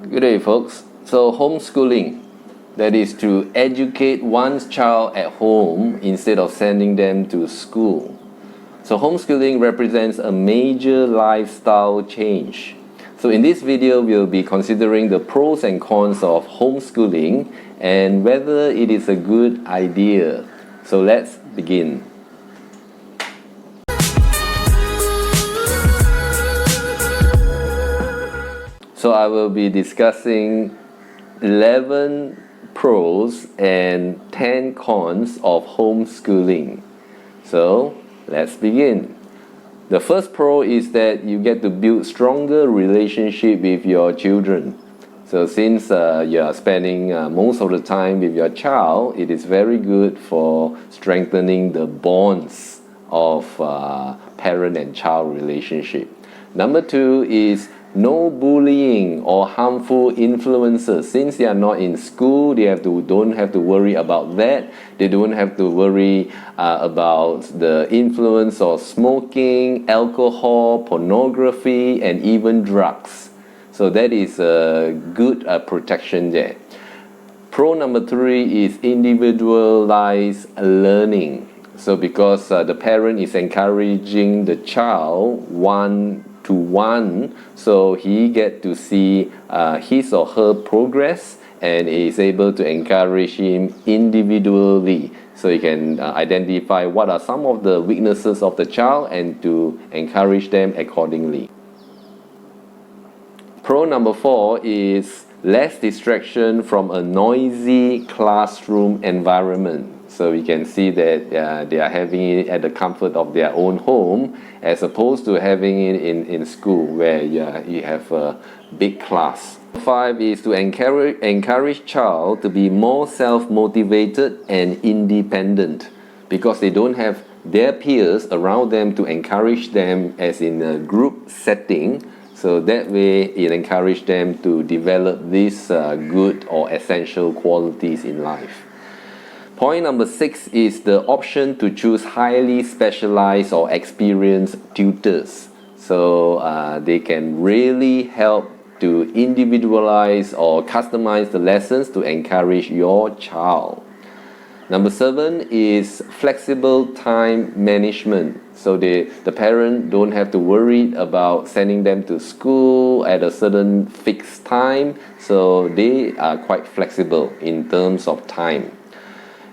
Good day, folks. So homeschooling, that is to educate one's child at home instead of sending them to school. So homeschooling represents a major lifestyle change. So in this video, we'll be considering the pros and cons of homeschooling and whether it is a good idea. So let's begin. So I will be discussing 11 pros and 10 cons of homeschooling. So let's begin. The first pro is that you get to build stronger relationship with your children. So since you are spending most of the time with your child, it is very good for strengthening the bonds of parent and child relationship. Number two is no bullying or harmful influences. Since they are not in school, they don't have to worry about that. They don't have to worry about the influence of smoking, alcohol, pornography, and even drugs. So that is a good protection there. Pro number three is individualized learning. So because the parent is encouraging the child one-to-one, so he get to see his or her progress and is able to encourage him individually, so he can identify what are some of the weaknesses of the child and to encourage them accordingly. Pro number four is less distraction from a noisy classroom environment. So we can see that they are having it at the comfort of their own home as opposed to having it in school where you have a big class. 5 is to encourage child to be more self-motivated and independent because they don't have their peers around them to encourage them as in a group setting. So that way it encourages them to develop these good or essential qualities in life. Point number 6 is the option to choose highly specialized or experienced tutors. So they can really help to individualize or customize the lessons to encourage your child. Number 7 is flexible time management. So the parent don't have to worry about sending them to school at a certain fixed time. So they are quite flexible in terms of time.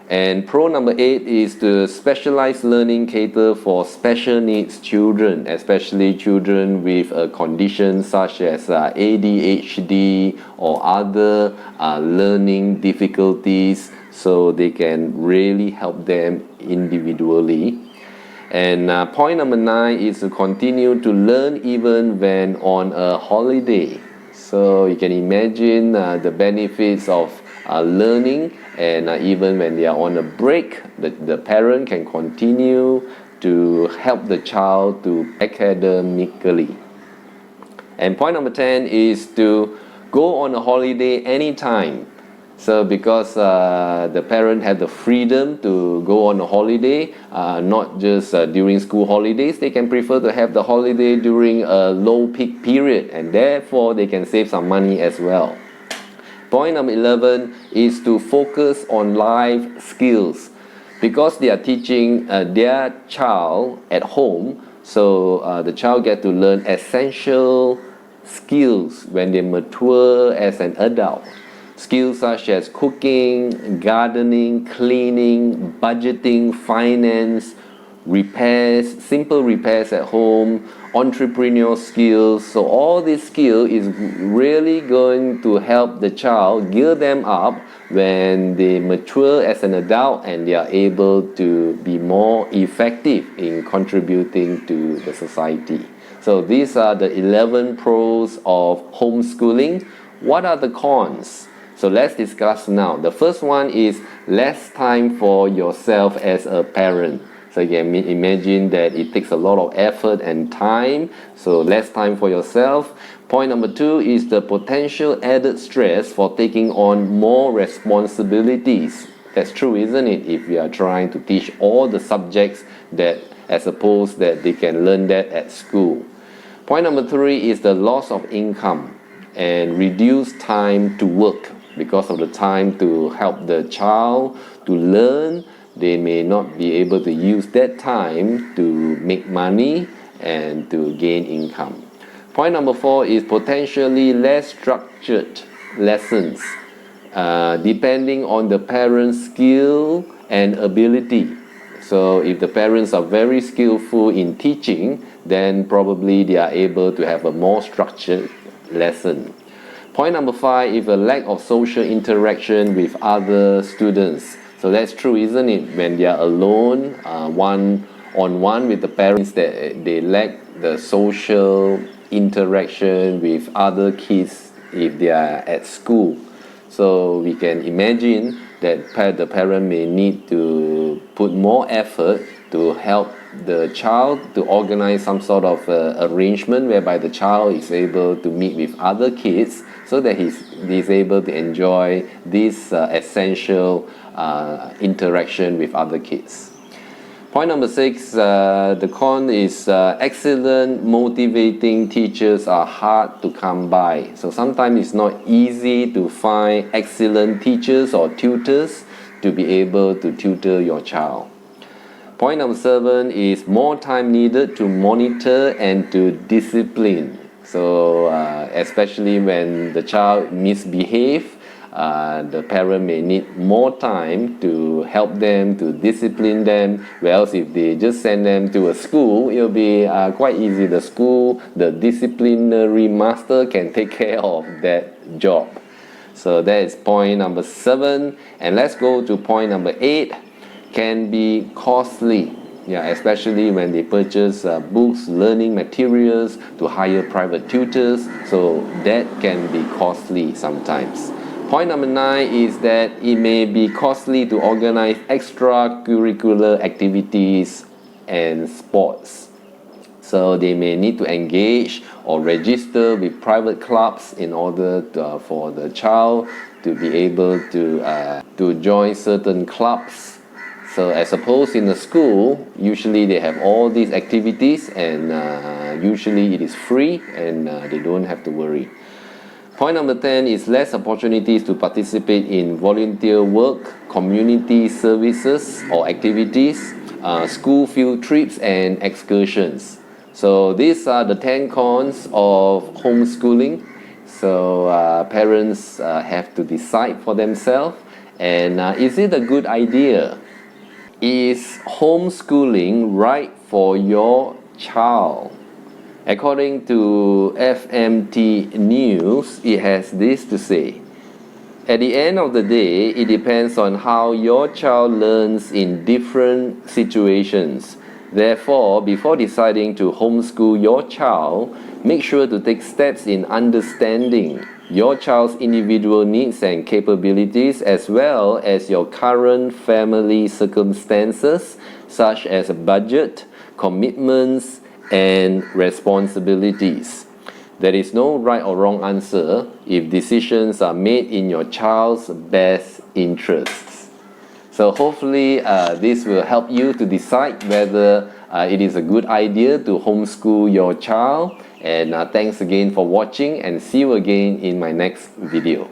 And pro number 8 is the specialized learning cater for special needs children, especially children with a condition such as ADHD or other learning difficulties, so they can really help them individually. And point number 9 is to continue to learn even when on a holiday. So you can imagine the benefits of learning, and even when they are on a break, the parent can continue to help the child to academically. And point number 10 is to go on a holiday anytime. So because the parent had the freedom to go on a holiday, not just during school holidays, they can prefer to have the holiday during a low peak period, and therefore they can save some money as well. Point number 11 is to focus on life skills. Because they are teaching their child at home, so the child get to learn essential skills when they mature as an adult. Skills such as cooking, gardening, cleaning, budgeting, finance, repairs, simple repairs at home, entrepreneurial skills. So all these skills is really going to help the child, gear them up when they mature as an adult and they are able to be more effective in contributing to the society. So these are the 11 pros of homeschooling. What are the cons? So let's discuss now. The first one is less time for yourself as a parent. So you can imagine that it takes a lot of effort and time, so less time for yourself. Point number 2 is the potential added stress for taking on more responsibilities. That's true, isn't it? If you are trying to teach all the subjects that, as opposed that they can learn that at school. Point number 3 is the loss of income. and reduce time to work because of the time to help the child to learn. They may not be able to use that time to make money and to gain income. Point number 4 is potentially less structured lessons, depending on the parent's skill and ability. So if the parents are very skillful in teaching, then probably they are able to have a more structured lesson. Point number 5 is a lack of social interaction with other students. So that's true, isn't it? When they are alone, one-on-one with the parents, that they lack the social interaction with other kids if they are at school. So we can imagine that the parent may need to put more effort to help the child to organize some sort of arrangement whereby the child is able to meet with other kids so that he's able to enjoy this essential interaction with other kids. Point number 6, the con is excellent, motivating teachers are hard to come by. So sometimes it's not easy to find excellent teachers or tutors to be able to tutor your child. Point number 7 is more time needed to monitor and to discipline. So especially when the child misbehaves, the parent may need more time to help them, to discipline them, whereas if they just send them to a school, it'll be quite easy. The school, the disciplinary master can take care of that job. So that is point number 7. And let's go to point number 8. Can be costly, especially when they purchase books, learning materials, to hire private tutors. So that can be costly sometimes. Point number 9 is that it may be costly to organize extracurricular activities and sports. So they may need to engage or register with private clubs in order for the child to be able to join certain clubs. So as opposed in the school, usually they have all these activities and usually it is free and they don't have to worry. Point number 10 is less opportunities to participate in volunteer work, community services or activities, school field trips and excursions. So these are the 10 cons of homeschooling. So parents have to decide for themselves. And is it a good idea? Is homeschooling right for your child? According to FMT News, it has this to say. At the end of the day, it depends on how your child learns in different situations. Therefore, before deciding to homeschool your child, make sure to take steps in understanding your child's individual needs and capabilities, as well as your current family circumstances, such as budget, commitments, and responsibilities. There is no right or wrong answer if decisions are made in your child's best interests. So hopefully this will help you to decide whether it is a good idea to homeschool your child. And thanks again for watching, and see you again in my next video.